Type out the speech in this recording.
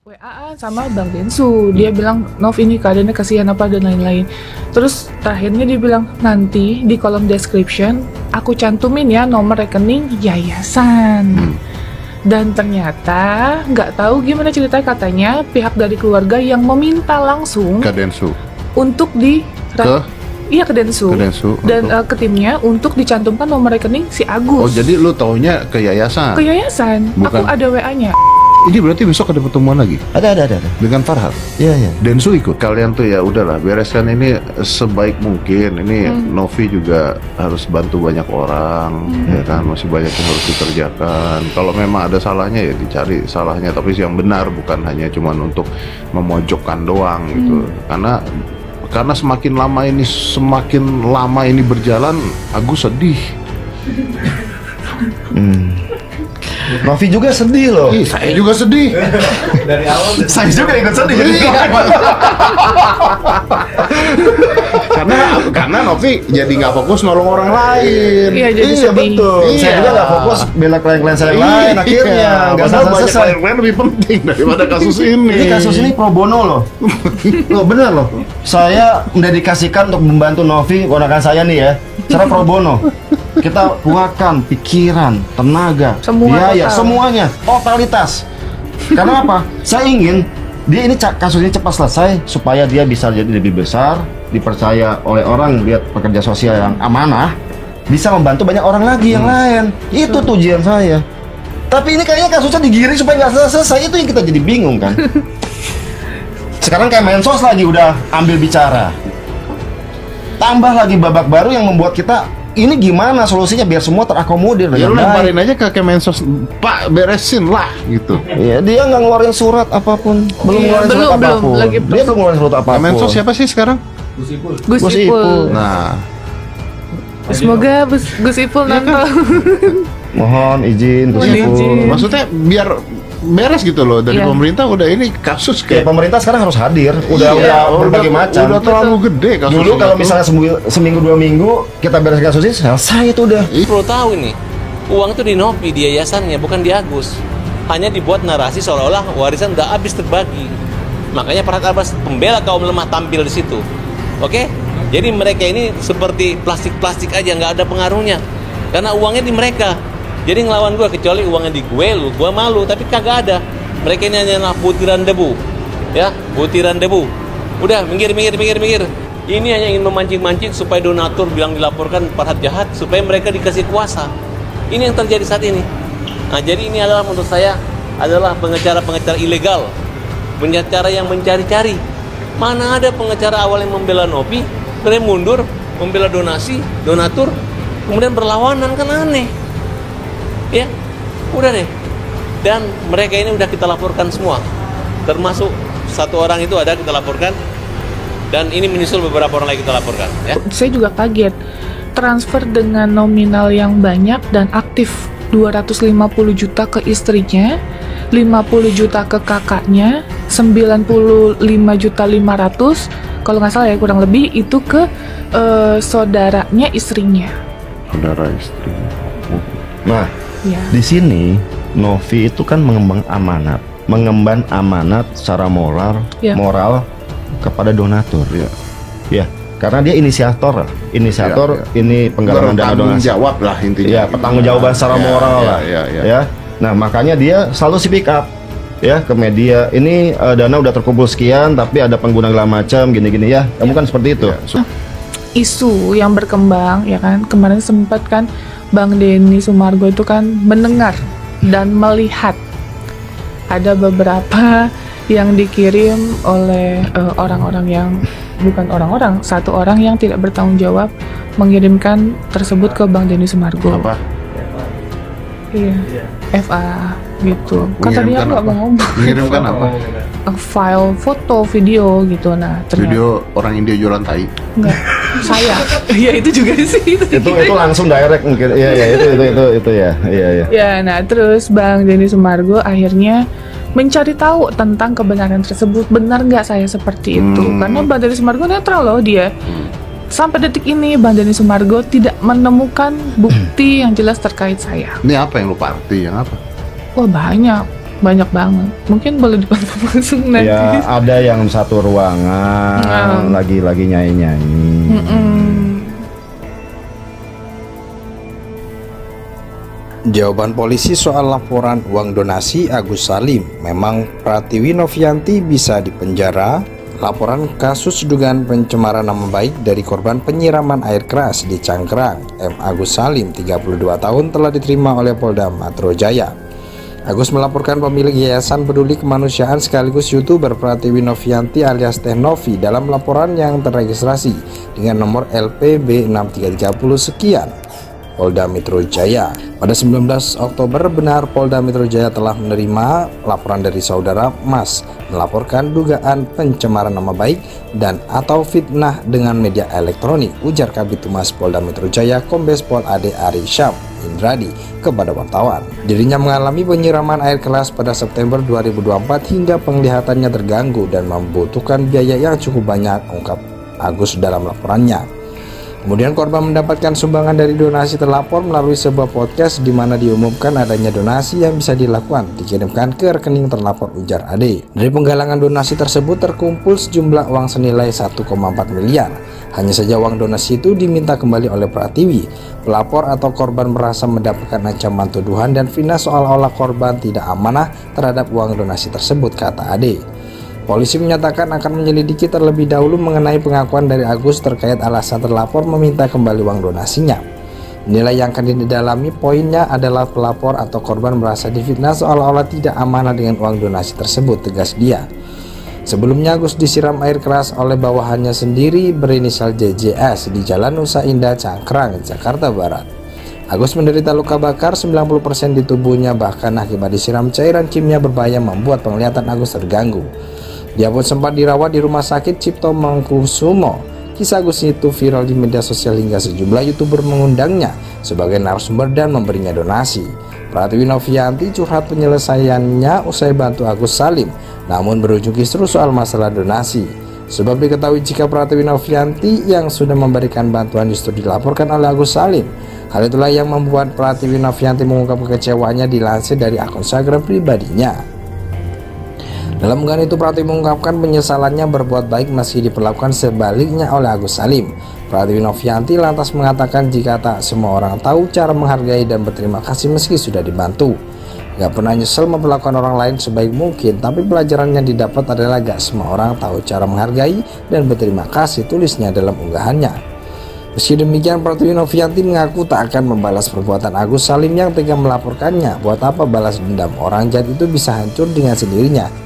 WA sama Bang Densu, dia bilang, Nov ini keadaannya kasihan apa dan lain-lain. Terus terakhirnya dia bilang, nanti di kolom description aku cantumin ya nomor rekening yayasan. Dan ternyata nggak tahu gimana ceritanya, katanya pihak dari keluarga yang meminta langsung ke Densu untuk Iya ke Densu. Dan ke timnya untuk dicantumkan nomor rekening si Agus. Oh, jadi lu taunya ke yayasan? Ke yayasan. Bukan. Aku ada WA-nya. Ini berarti besok ada pertemuan lagi? Ada. Dengan Farhad? Iya. Densu ikut? Kalian tuh ya udahlah, bereskan ini sebaik mungkin. Ini Novi juga harus bantu banyak orang, ya kan? Masih banyak yang harus dikerjakan. Kalau memang ada salahnya ya dicari salahnya, tapi yang benar, bukan hanya cuman untuk memojokkan doang gitu. Karena semakin lama ini berjalan, Agus sedih. Novi juga sedih loh. Ih, saya juga sedih. Dari awal saya juga ikut sedih. karena Novi jadi nggak fokus nolong orang lain. Iya, jadi sedih. Betul. Iya. Saya juga nggak fokus bela klien-klien saya yang lain. Akhirnya nggak banyak selesai. klien lebih penting daripada kasus ini. Ini kasus ini pro bono loh. Loh bener loh. Saya mendedikasikan untuk membantu Novi, ponakan saya nih ya, secara pro bono. Kita keluarkan pikiran, tenaga, biaya, semuanya, totalitas. Karena apa? Saya ingin dia ini kasus ini cepat selesai supaya dia bisa jadi lebih besar, dipercaya oleh orang, lihat pekerja sosial yang amanah, bisa membantu banyak orang lagi yang lain. Itu tujuan saya. Tapi ini kayaknya kasusnya digiring supaya nggak selesai, itu yang kita jadi bingung kan. Sekarang kayak Mensos lagi udah ambil bicara. Tambah lagi babak baru yang membuat kita ini gimana solusinya biar semua terakomodir. Ya lu lemparin aja ke Kemensos, Pak beresin lah gitu. Iya, dia nggak ngeluarin surat apapun, belum ngeluarin surat apapun. Dia belum ngeluarin surat apapun. Kemensos siapa sih sekarang? Gus Ipul. Nah, semoga Gus Ipul nonton. Mohon izin Gus Ipul. Maksudnya biar beres gitu loh dari pemerintah, udah ini kasus kayak pemerintah sekarang harus hadir, udah berbagai macam. Udah terlalu gede kasus. Dulu kalau misalnya seminggu 2 minggu kita beres kasus ini selesai itu udah. Perlu tahu ini, uang itu di Novi, di yayasannya, bukan di Agus. Hanya dibuat narasi seolah-olah warisan udah habis terbagi. Makanya Farhad Abbas pembela kaum lemah tampil di situ. Oke? Jadi mereka ini seperti plastik-plastik aja, nggak ada pengaruhnya. Karena uangnya di mereka. Jadi ngelawan gue, kecuali uangnya di gue malu, tapi kagak ada. Mereka ini hanyalah butiran debu, ya, butiran debu. Udah, minggir. Ini hanya ingin memancing-mancing supaya donatur bilang dilaporkan Farhad jahat, supaya mereka dikasih kuasa. Ini yang terjadi saat ini. Nah, jadi ini adalah menurut saya adalah pengacara-pengacara ilegal, pengacara yang mencari-cari. Mana ada pengacara awal yang membela Novi, kemudian mundur, membela donatur, kemudian berlawanan, kan aneh. Ya, udah deh. Dan mereka ini udah kita laporkan semua, termasuk satu orang itu ada kita laporkan, dan ini menyusul beberapa orang lagi kita laporkan ya. Saya juga kaget, transfer dengan nominal yang banyak dan aktif, 250 juta ke istrinya, 50 juta ke kakaknya, 95.500.000 kalau nggak salah ya, kurang lebih itu ke saudaranya istrinya. Saudara istrinya. Nah, di sini Novi itu kan mengemban amanat secara moral kepada donatur. Ya, karena dia inisiator. Ini penggalangan dana donasi. Jawab lah intinya. Ya, pertanggungjawaban secara moral lah. Ya. Nah, makanya dia selalu speak up ya ke media. Ini dana udah terkumpul sekian, tapi ada pengguna segala macam gini-gini ya. Kamu kan seperti itu. Isu yang berkembang ya kan, kemarin sempat kan Bang Denny Sumargo itu kan mendengar dan melihat ada beberapa yang dikirim oleh orang-orang yang bukan orang-orang, satu orang yang tidak bertanggung jawab mengirimkan tersebut ke Bang Denny Sumargo. Apa? Iya, FA gitu. Kan tadi aku nggak mau ngomong. Mengirimkan apa? File foto, video gitu. Nah, ternyata Video orang India jualan tai. Enggak, saya. Ya itu juga sih. Itu langsung direct mungkin. Itu ya. Ya, nah terus Bang Denny Sumargo akhirnya mencari tahu tentang kebenaran tersebut. Benar nggak saya seperti itu? Karena Bang Denny Sumargo netral loh dia. Sampai detik ini Bang Denny Sumargo tidak menemukan bukti yang jelas terkait saya. Ini apa yang lu party? Yang apa? Wah banyak. banyak banget. Mungkin boleh dipantau langsung nanti. Ya ada yang satu ruangan lagi nyanyi. Jawaban polisi soal laporan uang donasi Agus Salim, memang Pratiwi Novianti bisa dipenjara. Laporan kasus dugaan pencemaran nama baik dari korban penyiraman air keras di Cangkrang, M. Agus Salim 32 tahun telah diterima oleh Polda Metro Jaya. Agus melaporkan pemilik Yayasan Peduli Kemanusiaan sekaligus YouTuber Pratiwi Novianti alias Teh Novi dalam laporan yang terregistrasi dengan nomor LPB 6330 sekian. Polda Metro Jaya. Pada 19 Oktober benar Polda Metro Jaya telah menerima laporan dari saudara Mas melaporkan dugaan pencemaran nama baik dan atau fitnah dengan media elektronik, ujar Kabid Humas Polda Metro Jaya Kombes Pol Ade Ari Syam Indradi kepada wartawan. Dirinya mengalami penyiraman air keras pada September 2024 hingga penglihatannya terganggu dan membutuhkan biaya yang cukup banyak, ungkap Agus dalam laporannya. Kemudian korban mendapatkan sumbangan dari donasi terlapor melalui sebuah podcast di mana diumumkan adanya donasi yang bisa dilakukan dikirimkan ke rekening terlapor, ujar Ade. Dari penggalangan donasi tersebut terkumpul sejumlah uang senilai 1,4 miliar. Hanya saja uang donasi itu diminta kembali oleh Pratiwi. Pelapor atau korban merasa mendapatkan ancaman tuduhan dan fitnah seolah-olah korban tidak amanah terhadap uang donasi tersebut, kata Ade. Polisi menyatakan akan menyelidiki terlebih dahulu mengenai pengakuan dari Agus terkait alasan terlapor meminta kembali uang donasinya. Nilai yang akan didalami poinnya adalah pelapor atau korban merasa difitnah seolah-olah tidak amanah dengan uang donasi tersebut, tegas dia. Sebelumnya Agus disiram air keras oleh bawahannya sendiri berinisial JJS di Jalan Nusa Indah, Cangkrang, Jakarta Barat. Agus menderita luka bakar 90% di tubuhnya, bahkan akibat disiram cairan kimia berbahaya membuat penglihatan Agus terganggu. Dia pun sempat dirawat di Rumah Sakit Cipto Mangkusumo. Kisah Agus itu viral di media sosial hingga sejumlah YouTuber mengundangnya sebagai narasumber dan memberinya donasi. Pratiwi Novianti curhat penyelesaiannya usai bantu Agus Salim, namun berujung kisruh soal masalah donasi. Sebab diketahui jika Pratiwi Novianti yang sudah memberikan bantuan justru dilaporkan oleh Agus Salim. Hal itulah yang membuat Pratiwi Novianti mengungkap kekecewaannya dilansir dari akun Instagram pribadinya. Dalam unggahan itu Pratiwi mengungkapkan penyesalannya berbuat baik meski diperlakukan sebaliknya oleh Agus Salim. Pratiwi Novianti lantas mengatakan jika tak semua orang tahu cara menghargai dan berterima kasih meski sudah dibantu. Gak pernah nyesel memperlakukan orang lain sebaik mungkin, tapi pelajaran yang didapat adalah gak semua orang tahu cara menghargai dan berterima kasih, tulisnya dalam unggahannya. Meski demikian, Pratiwi Novianti mengaku tak akan membalas perbuatan Agus Salim yang tega melaporkannya. Buat apa balas dendam, orang jahat itu bisa hancur dengan sendirinya.